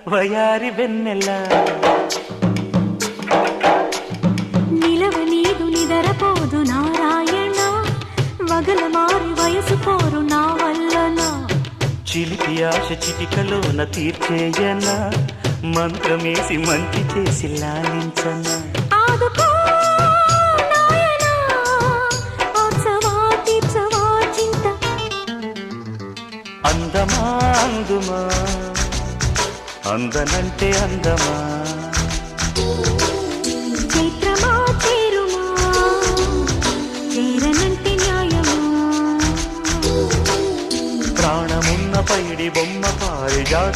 వయారి వెన్నెల నిలవ నీదు నిదరపోదు నారాయణ వగల మారి వయసు పోరు నా వల్లన చిలిపి ఆశ చిటికలోన తీర్చేయన మంత్రమేసి మంచి చేసి లాలించన ఆదుకో నాయనా ఆచవా తీర్చవా చింత అందమా అందుమా అందనంటే అందమా చైత్రమా చేరుమా చేరనంటే న్యాయమా ప్రాణమున్న పైడి బొమ్మ పారిజాత